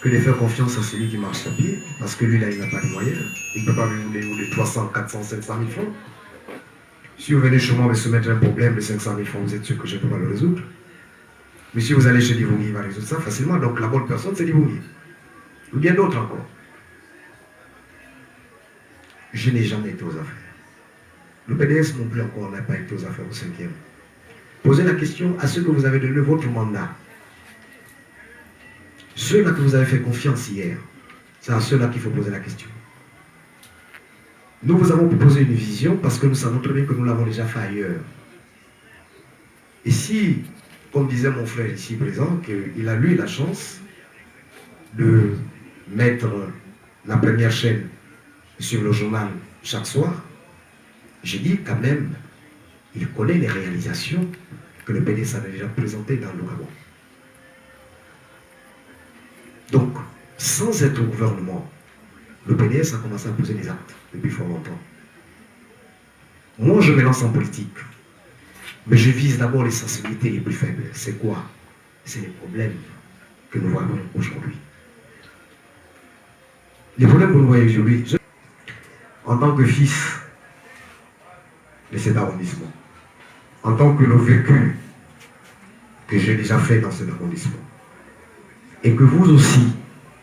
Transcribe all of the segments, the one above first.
que de faire confiance à celui qui marche à pied, parce que lui, là, il n'a pas de moyens. Il ne peut pas vous les 300, 400, 500 000 francs. Si vous venez chez moi me soumettre un problème de 500 000 francs, vous êtes sûr que je ne peux pas le résoudre. Mais si vous allez chez Divongi, il va résoudre ça facilement. Donc la bonne personne, c'est Divongi. Ou bien d'autres encore. Je n'ai jamais été aux affaires. Le PDS non plus encore n'a pas été aux affaires au 5e. Posez la question à ceux que vous avez donné votre mandat. Ceux-là que vous avez fait confiance hier, c'est à ceux-là qu'il faut poser la question. Nous vous avons proposé une vision parce que nous savons très bien que nous l'avons déjà fait ailleurs. Et si, comme disait mon frère ici présent, qu'il a eu la chance de mettre la première chaîne sur le journal chaque soir, j'ai dit quand même, il connaît les réalisations que le PDS a déjà présentées dans le Gabon. Donc, sans être au gouvernement, le PDS a commencé à poser des actes depuis fort longtemps. Moi, je me lance en politique, mais je vise d'abord les sensibilités les plus faibles. C'est quoi? C'est les problèmes que nous voyons aujourd'hui. Les problèmes que nous voyons aujourd'hui, en tant que fils de cet arrondissement, en tant que le vécu que j'ai déjà fait dans cet arrondissement, et que vous aussi,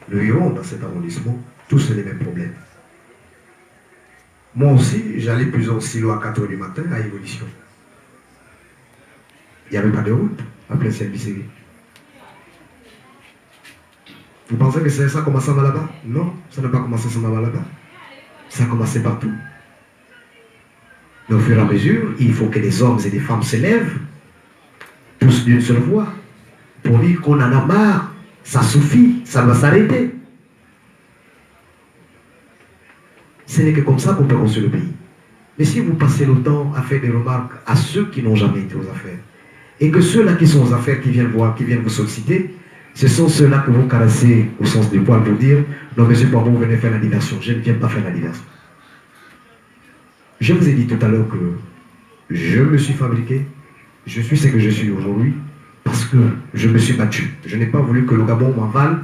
nous vivons dans cet arrondissement, tous les mêmes problèmes. Moi aussi, j'allais plusieurs silos à 4 h du matin à Évolution. Il n'y avait pas de route à plein ciel. Vous pensez que ça a commencé là-bas? Non, ça n'a pas commencé là-bas. Ça a commencé partout. Mais au fur et à mesure, il faut que les hommes et les femmes se lèvent, tous d'une seule voix, pour dire qu'on en a marre, ça suffit, ça doit s'arrêter. Ce n'est que comme ça qu'on peut construire le pays. Mais si vous passez le temps à faire des remarques à ceux qui n'ont jamais été aux affaires, et que ceux-là qui sont aux affaires, qui viennent voir, qui viennent vous solliciter, ce sont ceux-là que vous caressez au sens du poil pour dire « Non, monsieur Bambou, vous venez faire la diversion. Je ne viens pas faire la diversion. » Je vous ai dit tout à l'heure que je me suis fabriqué, je suis ce que je suis aujourd'hui, parce que je me suis battu. Je n'ai pas voulu que le Gabon m'avale,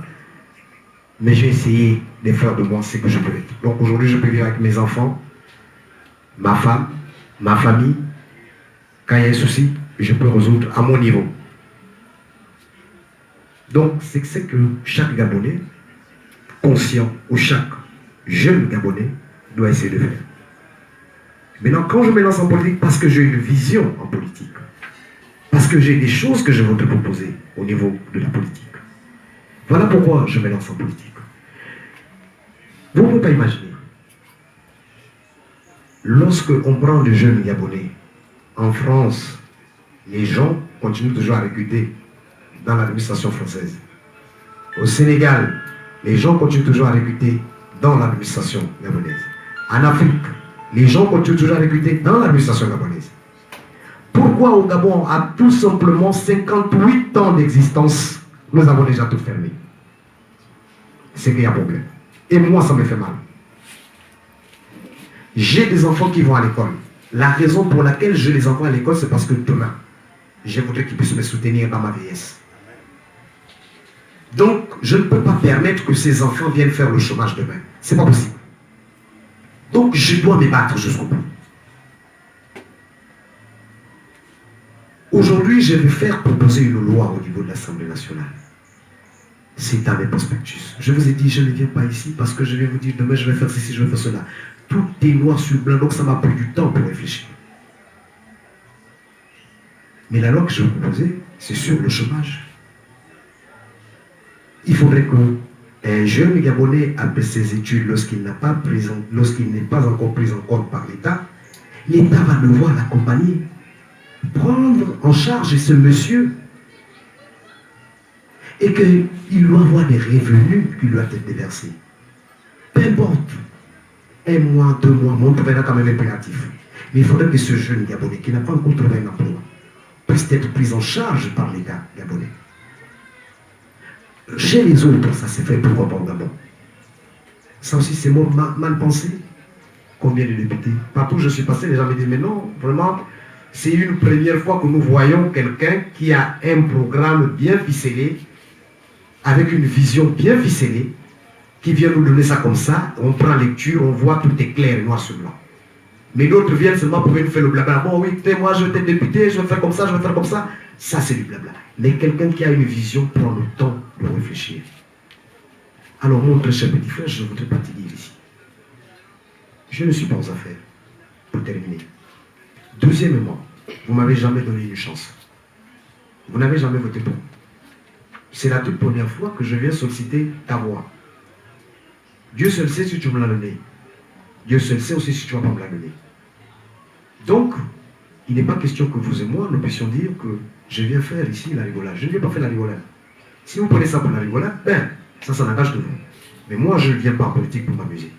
mais j'ai essayé de faire de moi ce que je peux être. Donc aujourd'hui, je peux vivre avec mes enfants, ma femme, ma famille. Quand il y a un souci, je peux résoudre à mon niveau. Donc c'est ce que chaque Gabonais, conscient, ou chaque jeune Gabonais, doit essayer de faire. Maintenant, quand je me lance en politique, parce que j'ai une vision en politique, parce que j'ai des choses que je veux te proposer au niveau de la politique. Voilà pourquoi je me lance en politique. Vous ne pouvez pas imaginer. Lorsque on prend des jeunes Gabonais, en France, les gens continuent toujours à recruter dans l'administration française. Au Sénégal, les gens continuent toujours à recruter dans l'administration gabonaise. En Afrique, les gens continuent toujours à recruter dans l'administration gabonaise. Pourquoi au Gabon, à tout simplement 58 ans d'existence, nous avons déjà tout fermé? C'est qu'il y a problème. Et moi, ça me fait mal. J'ai des enfants qui vont à l'école. La raison pour laquelle je les envoie à l'école, c'est parce que demain, je voudrais qu'ils puissent me soutenir dans ma vieillesse. Donc, je ne peux pas permettre que ces enfants viennent faire le chômage demain. Ce n'est pas possible. Donc, je dois me battre jusqu'au bout. Aujourd'hui, je vais faire proposer une loi au niveau de l'Assemblée nationale. C'est dans mes prospectus. Je vous ai dit, je ne viens pas ici parce que je vais vous dire, demain, je vais faire ceci, je vais faire cela. Tout est noir sur blanc, donc ça m'a pris du temps pour réfléchir. Mais la loi que je vais proposer, c'est sur le chômage. Il faudrait qu'un jeune Gabonais, après ses études, lorsqu'il n'est pas encore pris en compte par l'État, l'État va devoir l'accompagner, prendre en charge ce monsieur, et qu'il doit avoir des revenus qui doivent être déversés. Peu importe, 1 mois, 2 mois, mon travail est quand même impératif. Mais il faudrait que ce jeune Gabonais, qui n'a pas encore trouvé un emploi, puisse être pris en charge par l'État gabonais. Chez les autres, ça s'est fait, pourquoi pas au Gabon? Ça aussi, c'est mal pensé. Combien de députés? Partout où je suis passé, les gens me disent, mais non, vraiment, c'est une première fois que nous voyons quelqu'un qui a un programme bien ficelé avec une vision bien ficelée, qui vient nous donner ça comme ça, on prend lecture, on voit tout est clair, noir sur blanc. Mais d'autres viennent seulement pour venir faire le blabla. Bon oui, moi je vais être député, je vais faire comme ça, je vais faire comme ça. Ça c'est du blabla. Mais quelqu'un qui a une vision prend le temps de réfléchir. Alors mon très cher petit frère, je ne voudrais pas te dire ici. Je ne suis pas aux affaires. Pour terminer. Deuxièmement, vous ne m'avez jamais donné une chance. Vous n'avez jamais voté pour. C'est la toute première fois que je viens solliciter ta voix. Dieu seul sait si tu me l'as donné. Dieu seul sait aussi si tu ne vas pas me la donner. Donc, il n'est pas question que vous et moi, nous puissions dire que je viens faire ici la rigolade. Je ne viens pas faire la rigolade. Si vous prenez ça pour la rigolade, ben, ça n'engage que vous. Mais moi, je ne viens pas en politique pour m'amuser.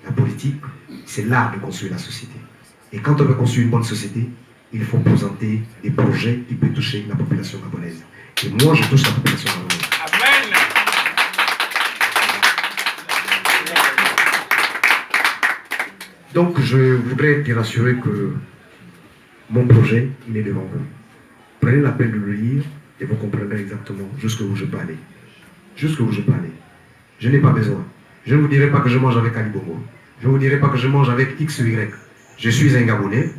La politique, c'est l'art de construire la société. Et quand on veut construire une bonne société, il faut présenter des projets qui peuvent toucher la population gabonaise. Et moi, je touche la population gabonaise. Amen. Donc, je voudrais te rassurer que mon projet, il est devant vous. Prenez la peine de le lire et vous comprendrez exactement jusqu'où je peux aller. Jusqu'où je peux aller. Je n'ai pas besoin. Je ne vous dirai pas que je mange avec Ali Bongo. Je ne vous dirai pas que je mange avec X ou Y. Je suis un Gabonais,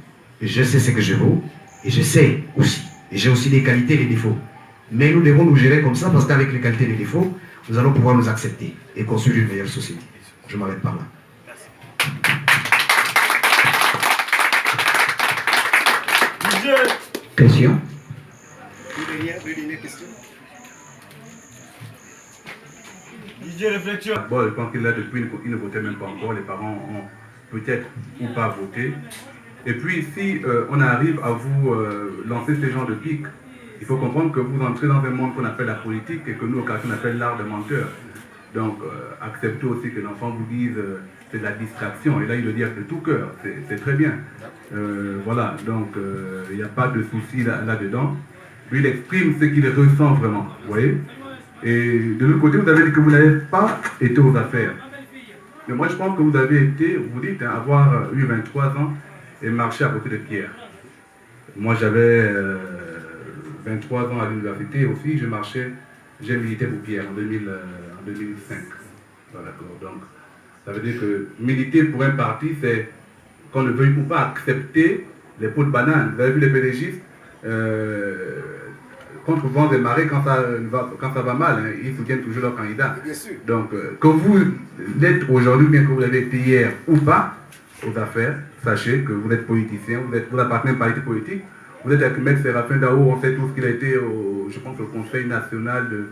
et je sais ce que je vaux, et je sais aussi. Et j'ai aussi des qualités et des défauts. Mais nous devons nous gérer comme ça parce qu'avec les qualités et les défauts, nous allons pouvoir nous accepter et construire une meilleure société. Je m'arrête par là. Question. Bon, je pense que là, depuis, ils ne votaient même pas encore. Les parents ont peut-être ou pas voté. Et puis, si on arrive à vous lancer ce genre de pic, il faut comprendre que vous entrez dans un monde qu'on appelle la politique et que nous, au quartier, on appelle l'art de menteur. Donc, acceptez aussi que l'enfant vous dise c'est de la distraction. Et là, il le dit avec de tout cœur. C'est très bien. Voilà, donc il n'y a pas de souci là-dedans. Lui, il exprime ce qu'il ressent vraiment. Vous voyez? Et de l'autre côté, vous avez dit que vous n'avez pas été aux affaires. Mais moi, je pense que vous avez été, vous dites, hein, avoir eu 23 ans et marcher à côté de Pierre. Moi, j'avais 23 ans à l'université aussi, j'ai milité pour Pierre en 2005. Voilà, donc, ça veut dire que militer pour un parti, c'est qu'on ne veuille ou pas accepter les pots de banane. Vous avez vu les pédégistes contre vents et marées, quand ça va mal, hein, ils soutiennent toujours leur candidat. Donc, que vous l'êtes aujourd'hui, bien que vous l'avez été hier ou pas, aux affaires, sachez que vous êtes politicien, vous appartenez à un parti politique, vous êtes avec M. Séraphin Dao, on sait tout ce qu'il a été, je pense, au Conseil national de...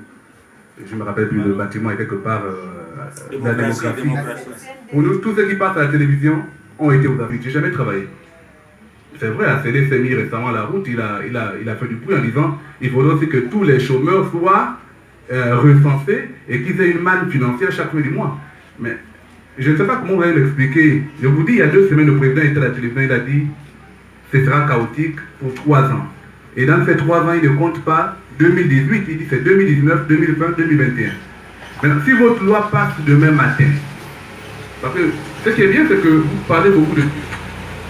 Je ne me rappelle plus, le bâtiment est quelque part la démocratie. Pour nous, tous ceux qui passent à la télévision ont été aux affaires. Je n'ai jamais travaillé. C'est vrai, la CD s'est mis récemment à la route, il a fait du bruit en disant il faudrait aussi que tous les chômeurs soient recensés et qu'ils aient une manne financière chaque fin du mois. Mais je ne sais pas comment vous allez l'expliquer. Je vous dis, il y a 2 semaines, le président était à la télévision, il a dit ce sera chaotique pour 3 ans. Et dans ces 3 ans, il ne compte pas 2018, il dit c'est 2019, 2020, 2021. Maintenant, si votre loi passe demain matin, parce que ce qui est bien, c'est que vous parlez beaucoup de Dieu.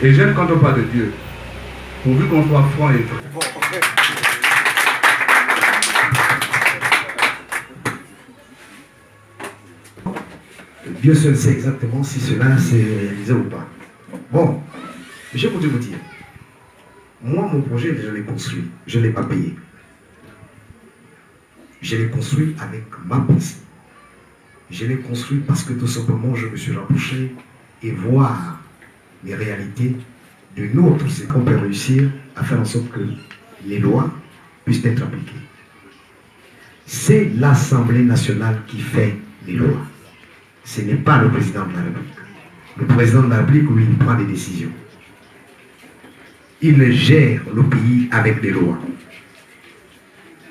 Et j'aime quand on parle de Dieu, pourvu qu'on soit franc et vrai. Dieu seul sait exactement si cela s'est réalisé ou pas. Bon, je voudrais vous dire, moi, mon projet, je l'ai construit, je ne l'ai pas payé. Je l'ai construit avec ma pensée. Je l'ai construit parce que tout simplement, je me suis rapproché et voir les réalités de notre secteur. On peut réussir à faire en sorte que les lois puissent être appliquées. C'est l'Assemblée nationale qui fait les lois. Ce n'est pas le président de la République. Le président de la République, lui, il prend des décisions. Il gère le pays avec des lois.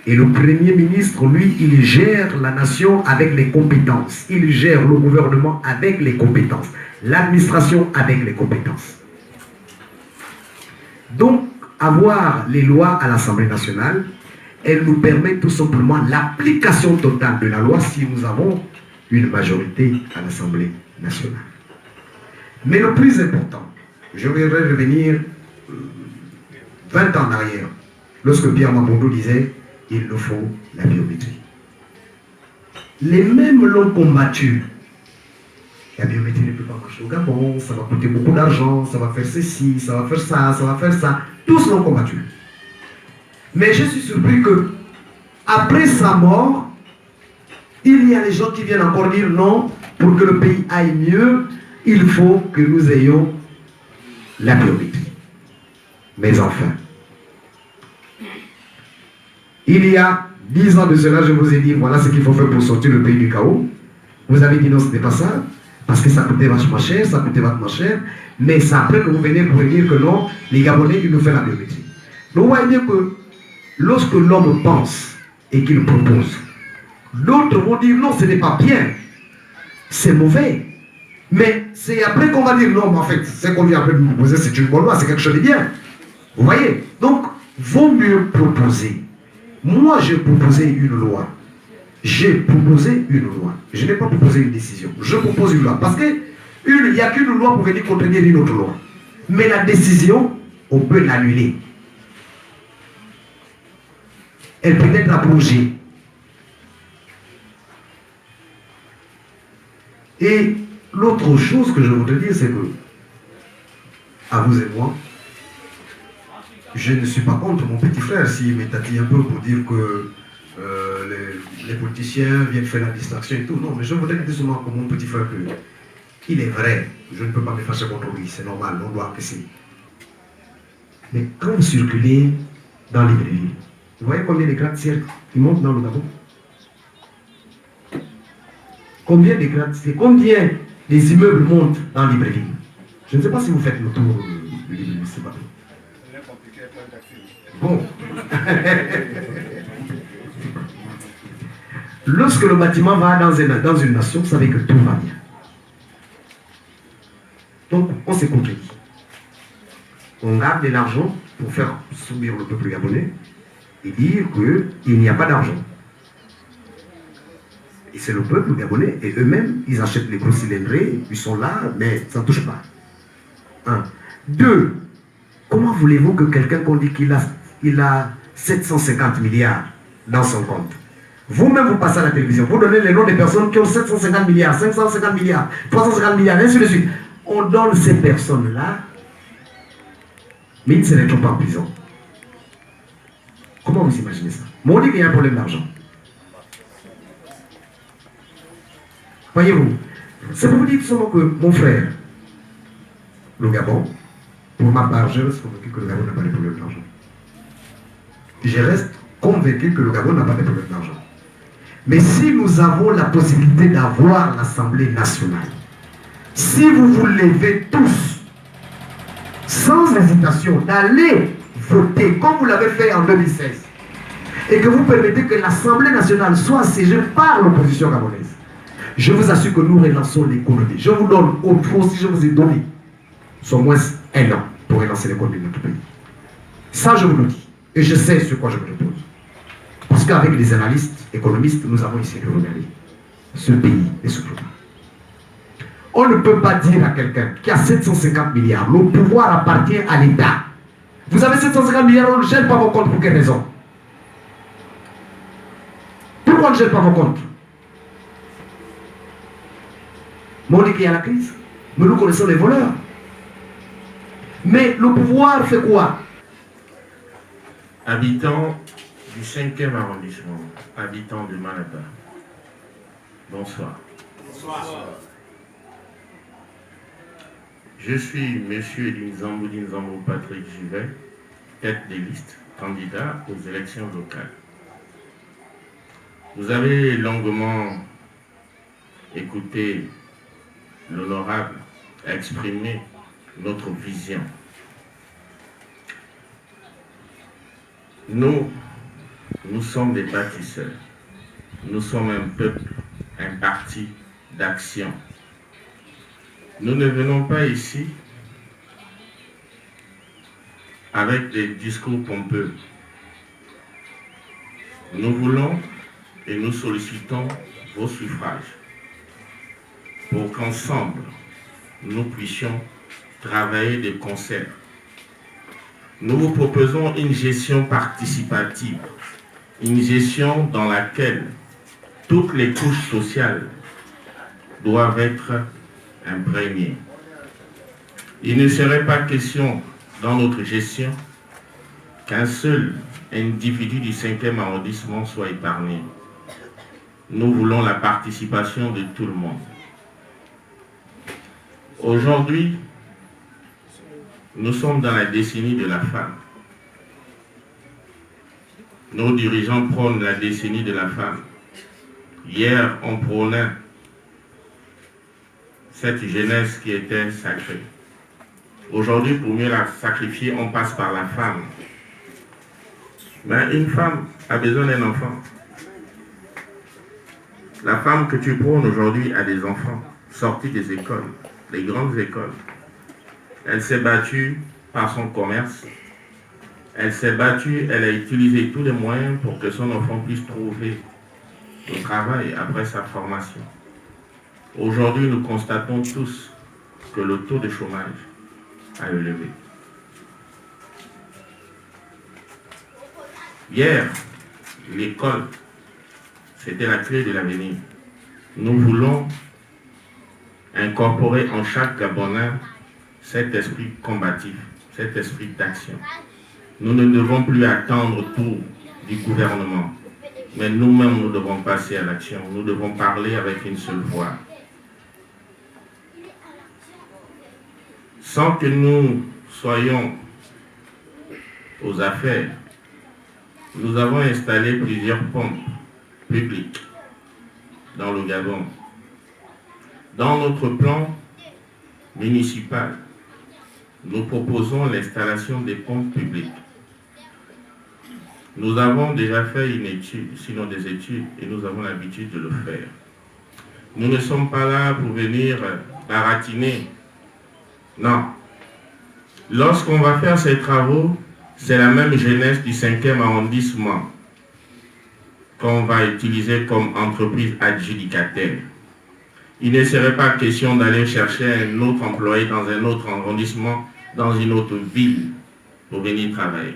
Et le Premier ministre, lui, il gère la nation avec les compétences. Il gère le gouvernement avec les compétences. L'administration avec les compétences. Donc, avoir les lois à l'Assemblée nationale, elle nous permet tout simplement l'application totale de la loi si nous avons une majorité à l'Assemblée nationale. Mais le plus important, je voudrais revenir 20 ans en arrière, lorsque Pierre Mamboundou disait il nous faut la biométrie. Les mêmes l'ont combattu. La biométrie ne peut pas marcher au Gabon, ça va coûter beaucoup d'argent, ça va faire ceci, ça va faire ça, ça va faire ça. Tous l'ont combattu. Mais je suis surpris que, après sa mort, il y a des gens qui viennent encore dire non, pour que le pays aille mieux, il faut que nous ayons la biométrie. Mais enfin, il y a 10 ans de cela, je vous ai dit, voilà ce qu'il faut faire pour sortir le pays du chaos. Vous avez dit non, ce n'était pas ça, parce que ça coûtait vachement cher, ça coûtait vachement cher, mais c'est après que vous venez pour dire que non, les Gabonais, ils nous font la biométrie. Donc, vous voyez bien que lorsque l'homme pense et qu'il propose, d'autres vont dire non, ce n'est pas bien, c'est mauvais. Mais c'est après qu'on va dire non, mais en fait, ce qu'on vient après de nous proposer, c'est une bonne loi, c'est quelque chose de bien. Vous voyez? Donc, vaut mieux proposer. Moi, j'ai proposé une loi. J'ai proposé une loi. Je n'ai pas proposé une décision. Je propose une loi. Parce qu'il n'y a qu'une loi pour venir contenir une autre loi. Mais la décision, on peut l'annuler. Elle peut être abrogée. Et l'autre chose que je voudrais dire, c'est que, à vous et moi, je ne suis pas contre mon petit frère s'il m'étatille un peu pour dire que les politiciens viennent faire la distraction et tout. Non, mais je voudrais dire seulement comme mon petit frère qu'il est vrai. Je ne peux pas me fâcher contre lui, c'est normal, on doit apprécier. Mais quand vous circulez dans les villes, vous voyez combien de gratte-ciel qui montent dans le Gabon? Combien de gratte-ciel, combien des immeubles montent dans Libreville? Je ne sais pas si vous faites le tour de Libreville, c'est pas tout. Bon. Lorsque le bâtiment va dans une nation, vous savez que tout va bien. Donc, on s'est contredit. On garde de l'argent pour faire subir le peuple gabonais et dire qu'il n'y a pas d'argent. Et c'est le peuple gabonais, et eux-mêmes, ils achètent les gros cylindrés, ils sont là, mais ça ne touche pas. 1. 2. Comment voulez-vous que quelqu'un qu'on dit qu'il a 750 milliards dans son compte? Vous-même, vous passez à la télévision, vous donnez les noms des personnes qui ont 750 milliards, 550 milliards, 350 milliards, ainsi de suite. On donne ces personnes-là, mais ils ne se retrouvent pas en prison. Comment vous imaginez ça? Mais on dit qu'il y a un problème d'argent. Voyez-vous, c'est pour vous dire seulement que mon frère, le Gabon, pour ma part, je reste convaincu que le Gabon n'a pas de problème d'argent. Je reste convaincu que le Gabon n'a pas de problème d'argent. Mais si nous avons la possibilité d'avoir l'Assemblée nationale, si vous vous levez tous, sans hésitation, d'aller voter comme vous l'avez fait en 2016, et que vous permettez que l'Assemblée nationale soit assiégée par l'opposition gabonaise, je vous assure que nous relançons l'économie. Je vous donne autre chose, si je vous ai donné, au moins 1 an pour relancer l'économie de notre pays. Ça, je vous le dis. Et je sais sur quoi je me repose. Parce qu'avec les analystes, économistes, nous avons essayé de regarder ce pays et ce problème. On ne peut pas dire à quelqu'un qui a 750 milliards, le pouvoir appartient à l'État. Vous avez 750 milliards, on ne gèle pas vos comptes pour quelle raison? Pourquoi on ne gèle pas vos comptes? Mais on dit qu'il y a la crise. Mais nous connaissons les voleurs. Mais le pouvoir fait quoi? Habitants du 5e arrondissement, habitants de Manapa, bonsoir. Bonsoir. Je suis M. Dinzambo Patrick Givet, tête des listes, candidat aux élections locales. Vous avez longuement écouté l'honorable exprimer notre vision. Nous sommes des bâtisseurs. Nous sommes un peuple, un parti d'action. Nous ne venons pas ici avec des discours pompeux. Nous voulons et nous sollicitons vos suffrages pour qu'ensemble, nous puissions travailler de concert. Nous vous proposons une gestion participative, une gestion dans laquelle toutes les couches sociales doivent être imprégnées. Il ne serait pas question dans notre gestion qu'un seul individu du 5e arrondissement soit épargné. Nous voulons la participation de tout le monde. Aujourd'hui, nous sommes dans la décennie de la femme. Nos dirigeants prônent la décennie de la femme. Hier, on prônait cette jeunesse qui était sacrée. Aujourd'hui, pour mieux la sacrifier, on passe par la femme. Mais une femme a besoin d'un enfant. La femme que tu prônes aujourd'hui a des enfants sortis des écoles, des grandes écoles. Elle s'est battue par son commerce. Elle s'est battue, elle a utilisé tous les moyens pour que son enfant puisse trouver le travail après sa formation. Aujourd'hui, nous constatons tous que le taux de chômage a élevé. Hier, l'école, c'était la clé de l'avenir. Nous voulons incorporer en chaque Gabonais cet esprit combatif, cet esprit d'action. Nous ne devons plus attendre tout du gouvernement, mais nous-mêmes, nous devons passer à l'action. Nous devons parler avec une seule voix. Sans que nous soyons aux affaires, nous avons installé plusieurs pompes publiques dans le Gabon. Dans notre plan municipal, nous proposons l'installation des pompes publiques. Nous avons déjà fait une étude, sinon des études, et nous avons l'habitude de le faire. Nous ne sommes pas là pour venir baratiner. Non. Lorsqu'on va faire ces travaux, c'est la même jeunesse du 5e arrondissement qu'on va utiliser comme entreprise adjudicataire. Il ne serait pas question d'aller chercher un autre employé dans un autre arrondissement, dans une autre ville, pour venir travailler.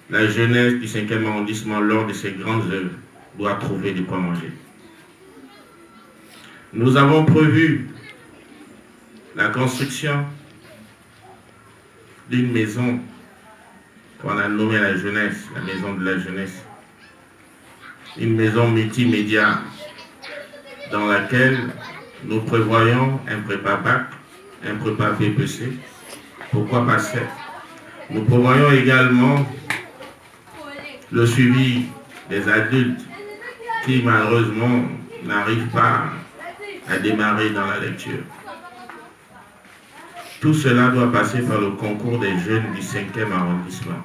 La jeunesse du 5e arrondissement, lors de ces grandes œuvres, doit trouver de quoi manger. Nous avons prévu la construction d'une maison qu'on a nommée la jeunesse, la maison de la jeunesse. Une maison multimédia dans laquelle nous prévoyons un prépa-bac, un prépa-BPC, pourquoi pas 7. Nous prévoyons également le suivi des adultes qui malheureusement n'arrivent pas à démarrer dans la lecture. Tout cela doit passer par le concours des jeunes du 5e arrondissement.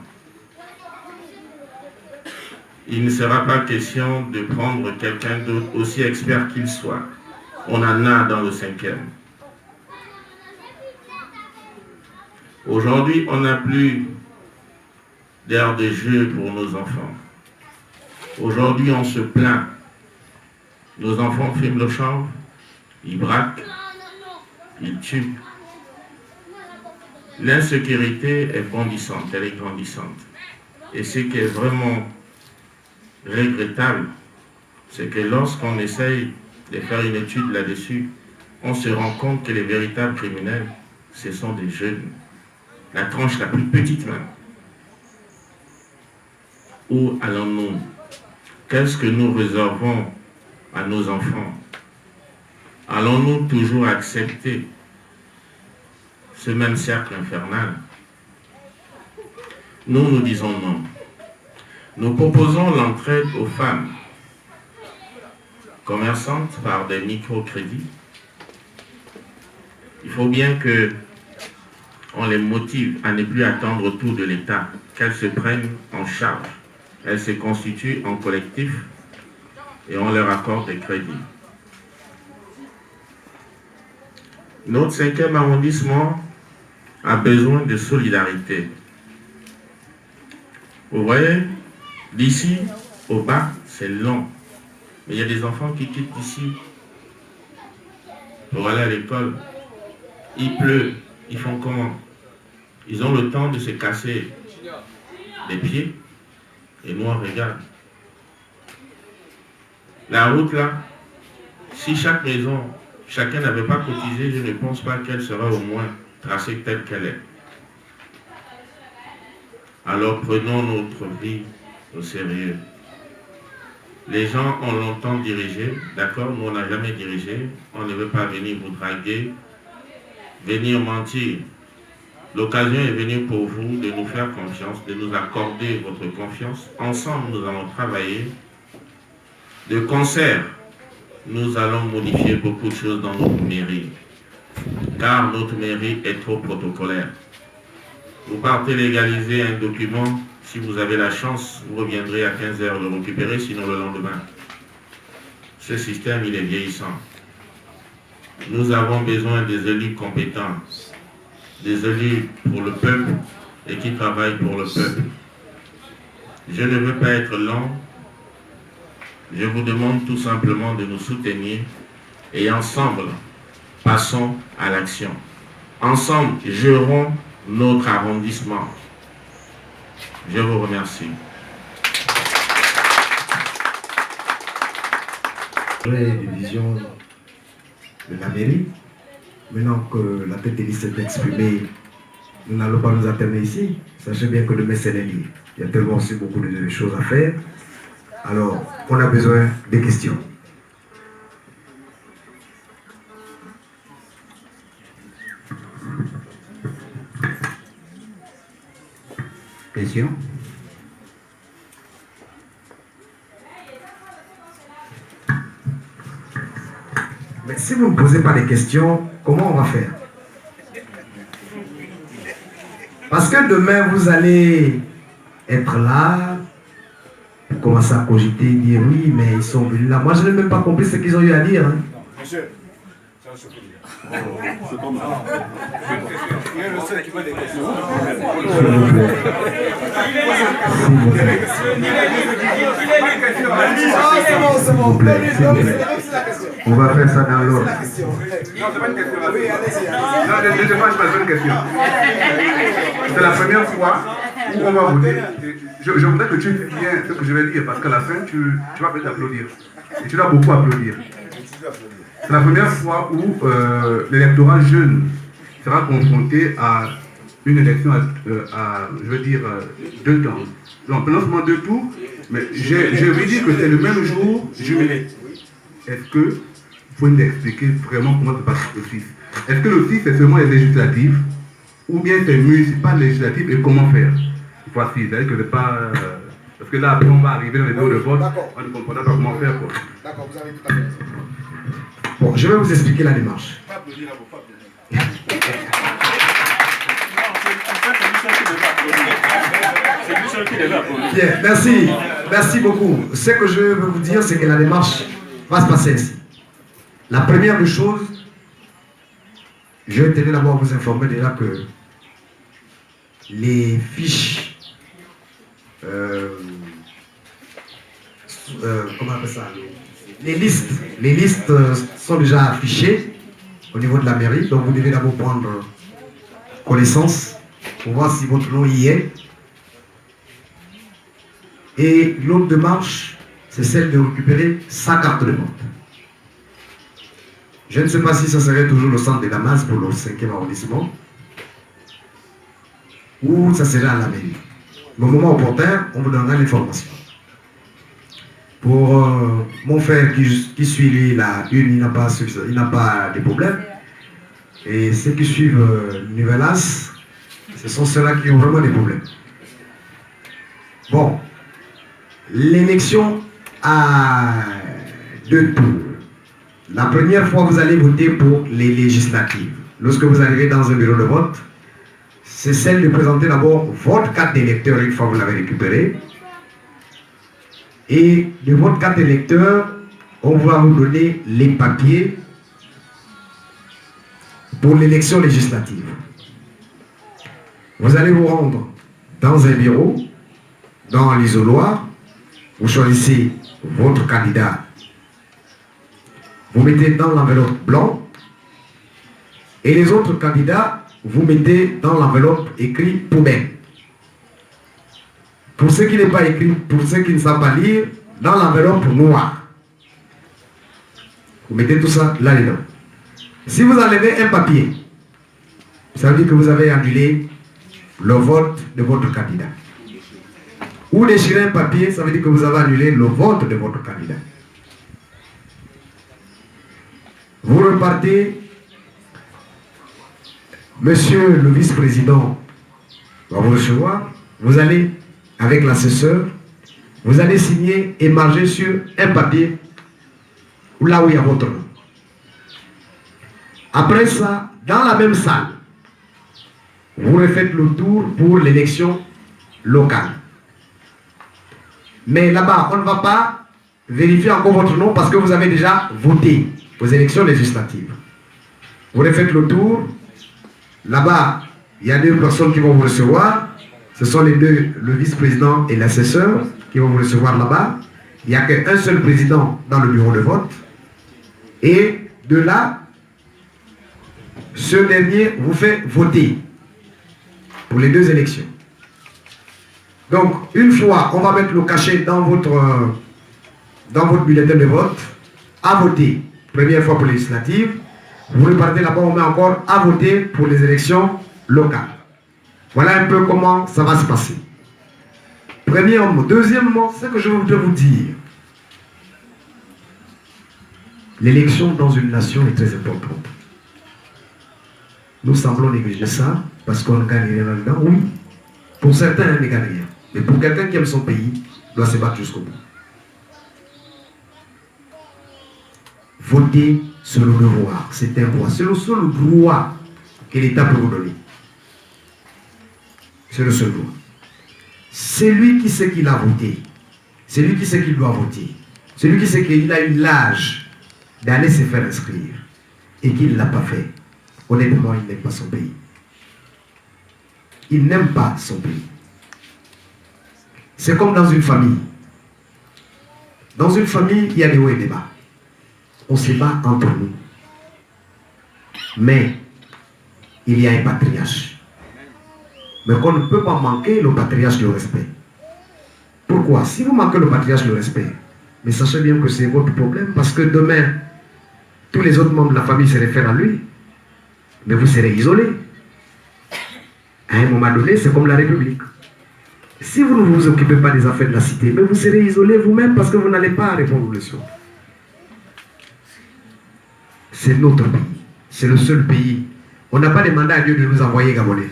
Il ne sera pas question de prendre quelqu'un d'autre, aussi expert qu'il soit. On en a dans le 5e. Aujourd'hui, on n'a plus d'air de jeu pour nos enfants. Aujourd'hui, on se plaint. Nos enfants fument le chanvre, ils braquent, ils tuent. L'insécurité est bondissante, elle est grandissante. Et ce qui est vraiment regrettable, c'est que lorsqu'on essaye de faire une étude là-dessus, on se rend compte que les véritables criminels, ce sont des jeunes. La tranche la plus petite même. Où allons-nous? Qu'est-ce que nous réservons à nos enfants? Allons-nous toujours accepter ce même cercle infernal? Nous disons non. Nous proposons l'entraide aux femmes commerçantes par des microcrédits. Il faut bien qu'on les motive à ne plus attendre tout de l'État, qu'elles se prennent en charge. Elles se constituent en collectif et on leur accorde des crédits. Notre 5e arrondissement a besoin de solidarité. Vous voyez, d'ici au bas, c'est long. Mais il y a des enfants qui quittent ici pour aller à l'école. Il pleut, ils font comment? Ils ont le temps de se casser les pieds et nous on regarde. La route là, si chaque maison, chacun n'avait pas cotisé, je ne pense pas qu'elle sera au moins tracée telle qu'elle est. Alors prenons notre vie au sérieux. Les gens ont longtemps dirigé, d'accord, nous on n'a jamais dirigé, on ne veut pas venir vous draguer, venir mentir. L'occasion est venue pour vous de nous faire confiance, de nous accorder votre confiance. Ensemble, nous allons travailler. De concert, nous allons modifier beaucoup de choses dans notre mairie, car notre mairie est trop protocolaire. Vous partez légaliser un document, si vous avez la chance, vous reviendrez à 15 h le récupérer, sinon le lendemain. Ce système, il est vieillissant. Nous avons besoin des élus compétents, des élus pour le peuple et qui travaillent pour le peuple. Je ne veux pas être lent. Je vous demande tout simplement de nous soutenir et ensemble, passons à l'action. Ensemble, gérons notre arrondissement. Je vous remercie. Les divisions de la mairie. Maintenant que la tête de liste est exprimée, nous n'allons pas nous attarder ici. Sachez bien que demain c'est lundi. Il y a tellement aussi beaucoup de choses à faire. Alors, on a besoin des questions. Questions? Mais si vous ne posez pas de questions, comment on va faire? Parce que demain, vous allez être là, pour commencer à cogiter, dire oui, mais ils sont venus là. Moi, je n'ai même pas compris ce qu'ils ont eu à dire. Hein. Monsieur, c'est comme ça. Il est le seul qui veut des questions. S'il vous plaît. On va faire ça dans l'ordre. Non, c'est pas une question. Non, je ne pas une question. C'est la première fois où on va voter. Je voudrais que tu viennes ce que je vais dire, parce qu'à la fin, tu vas peut-être applaudir. Et tu dois beaucoup applaudir. C'est la première fois où l'électorat jeune sera confronté à une élection je veux dire, 2 temps. Donc, non seulement 2 tours, mais je veux dire que c'est le même jour jumelé. Est-ce que vous pouvez nous expliquer vraiment comment se passe le 6? Est-ce que le 6 c'est seulement les législatives ou bien c'est municipal législatif et comment faire? Voici, c'est-à-dire que c'est pas... parce que là, après, on va arriver dans les bureaux de vote, on ne comprend pas comment faire. D'accord, vous avez tout à fait raison. Bon, je vais vous expliquer la démarche. Pas applaudir là, pas applaudir. Bien, merci. Merci beaucoup. Ce que je veux vous dire, c'est que la démarche va se passer ainsi. La première des choses, je tenais d'abord à vous informer déjà que les fiches, comment on appelle ça, les listes sont déjà affichées au niveau de la mairie, donc vous devez d'abord prendre connaissance pour voir si votre nom y est. Et l'autre démarche, c'est celle de récupérer sa carte de vote. Je ne sais pas si ce serait toujours le centre de Damas pour le 5e arrondissement ou ça serait à la mairie. Au moment opportun, on vous donnera l'information. Pour mon frère qui suit lui, la une, il n'a pas de problème. Et ceux qui suivent Nivelas, ce sont ceux-là qui ont vraiment des problèmes. Bon, l'élection a 2 tours. La première fois, vous allez voter pour les législatives. Lorsque vous arrivez dans un bureau de vote, c'est celle de présenter d'abord votre carte d'électeur une fois que vous l'avez récupérée. Et de votre carte d'électeur, on va vous donner les papiers pour l'élection législative. Vous allez vous rendre dans un bureau, dans l'isoloir, vous choisissez votre candidat. Vous mettez dans l'enveloppe blanc et les autres candidats, vous mettez dans l'enveloppe écrit poubelle. Pour ceux qui n'est pas écrit, pour ceux qui ne savent pas lire, dans l'enveloppe noire. Vous mettez tout ça là-dedans. Si vous enlevez un papier, ça veut dire que vous avez annulé le vote de votre candidat. Ou déchirer un papier, ça veut dire que vous avez annulé le vote de votre candidat. Vous repartez, monsieur le vice-président va vous recevoir, vous allez avec l'assesseur, vous allez signer et marger sur un papier là où il y a votre nom. Après ça, dans la même salle, vous refaites le tour pour l'élection locale. Mais là-bas, on ne va pas vérifier encore votre nom parce que vous avez déjà voté aux élections législatives. Vous refaites le tour. Là-bas, il y a 2 personnes qui vont vous recevoir. Ce sont les deux, le vice-président et l'assesseur, qui vont vous recevoir là-bas. Il n'y a qu'un seul président dans le bureau de vote. Et de là, ce dernier vous fait voter pour les 2 élections. Donc, une fois, on va mettre le cachet dans votre bulletin de vote, à voter. Première fois pour les législatives. Vous repartez là-bas, on met encore à voter pour les élections locales. Voilà un peu comment ça va se passer. Premièrement. Deuxièmement, ce que je voudrais vous dire. L'élection dans une nation est très importante. Nous semblons négliger ça parce qu'on ne gagne rien là-dedans. Oui, pour certains, on ne gagne rien. Mais pour quelqu'un qui aime son pays, il doit se battre jusqu'au bout. Voter, c'est le devoir, c'est un droit. C'est le seul droit que l'État peut vous donner. C'est le seul droit. C'est lui qui sait qu'il a voté. C'est lui qui sait qu'il doit voter. C'est lui qui sait qu'il a eu l'âge d'aller se faire inscrire et qu'il ne l'a pas fait. Honnêtement, il n'aime pas son pays. Il n'aime pas son pays. C'est comme dans une famille. Dans une famille, il y a des hauts et des bas. On se bat entre nous. Mais il y a un patriarche. Mais qu'on ne peut pas manquer le patriarche de respect. Pourquoi? Si vous manquez le patriarche de respect, mais sachez bien que c'est votre problème, parce que demain, tous les autres membres de la famille se réfèrent à lui. Mais vous serez isolés. À un moment donné, c'est comme la République. Si vous ne vous occupez pas des affaires de la cité, mais vous serez isolés vous-même parce que vous n'allez pas répondre aux leçons. C'est notre pays. C'est le seul pays. On n'a pas demandé à Dieu de nous envoyer Gabonais.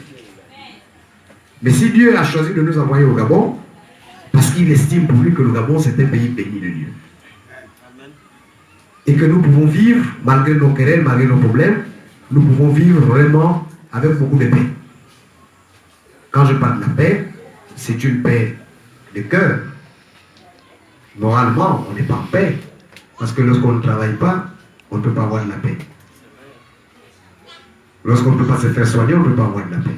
Mais si Dieu a choisi de nous envoyer au Gabon, parce qu'il estime pour lui que le Gabon c'est un pays béni de Dieu. Et que nous pouvons vivre, malgré nos querelles, malgré nos problèmes, nous pouvons vivre vraiment avec beaucoup de paix. Quand je parle de la paix, c'est une paix de cœur. Moralement, on n'est pas en paix. Parce que lorsqu'on ne travaille pas, on ne peut pas avoir de la paix. Lorsqu'on ne peut pas se faire soigner, on ne peut pas avoir de la paix.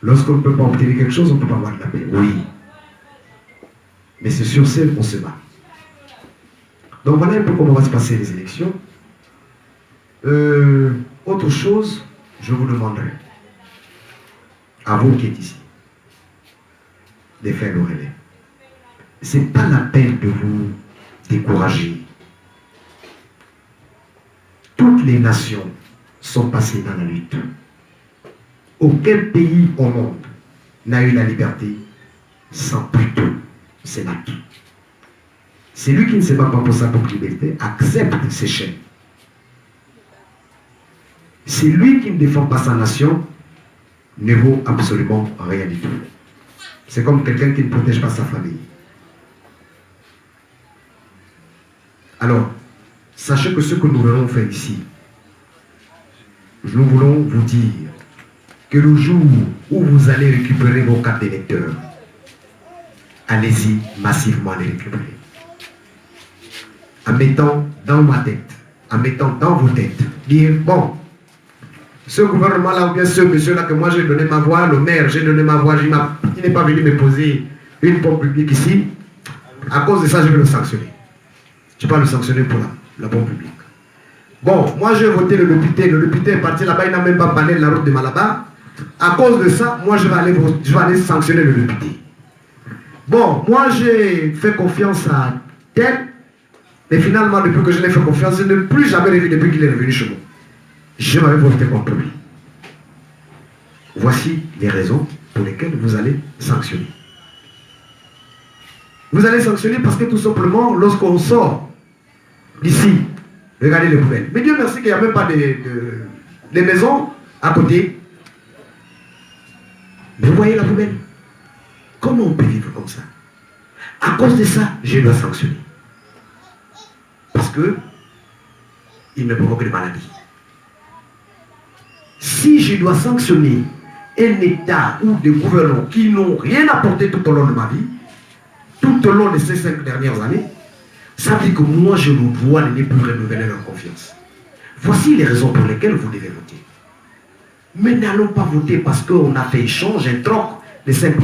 Lorsqu'on ne peut pas obtenir quelque chose, on ne peut pas avoir de la paix. Oui. Mais c'est sur celle qu'on se bat. Donc voilà un peu comment va se passer les élections. Autre chose, je vous demanderai, à vous qui êtes ici, de faire le relais. Ce n'est pas la peine de vous décourager. Toutes les nations sont passées dans la lutte. Aucun pays au monde n'a eu la liberté sans plutôt se battre. Celui qui ne se bat pas pour sa propre liberté accepte ses chaînes. Celui qui ne défend pas sa nation ne vaut absolument rien du tout. C'est comme quelqu'un qui ne protège pas sa famille. Alors, sachez que ce que nous allons faire ici, nous voulons vous dire que le jour où vous allez récupérer vos cartes d'électeurs, allez-y massivement les récupérer. En mettant dans ma tête, en mettant dans vos têtes, dire, bon, ce gouvernement-là ou bien ce monsieur-là que moi j'ai donné ma voix, le maire, j'ai donné ma voix, il n'est pas venu me poser une pompe publique ici, à cause de ça je vais le sanctionner. Je ne vais pas le sanctionner pour la pompe publique. Bon, moi j'ai voté le député est parti là-bas, il n'a même pas parlé de la route de Malabar. À cause de ça, moi je vais aller sanctionner le député. Bon, moi j'ai fait confiance à tel, Mais finalement, depuis que je l'ai fait confiance, je n'ai plus jamais revu depuis qu'il est revenu chez moi. Je m'avais voté contre lui. Voici les raisons pour lesquelles vous allez sanctionner. Vous allez sanctionner parce que tout simplement, lorsqu'on sort d'ici, regardez les poubelles. Mais Dieu merci qu'il n'y a même pas de maisons à côté. Mais vous voyez la poubelle? Comment on peut vivre comme ça? À cause de ça, je dois sanctionner. Parce que il me provoque des maladies. Si je dois sanctionner un État ou des gouvernements qui n'ont rien apporté tout au long de ma vie, tout au long de ces 5 dernières années, ça veut dire que moi, je ne dois ne plus renouveler leur confiance. Voici les raisons pour lesquelles vous devez voter. Mais n'allons pas voter parce qu'on a fait échange, un troc de 5 000.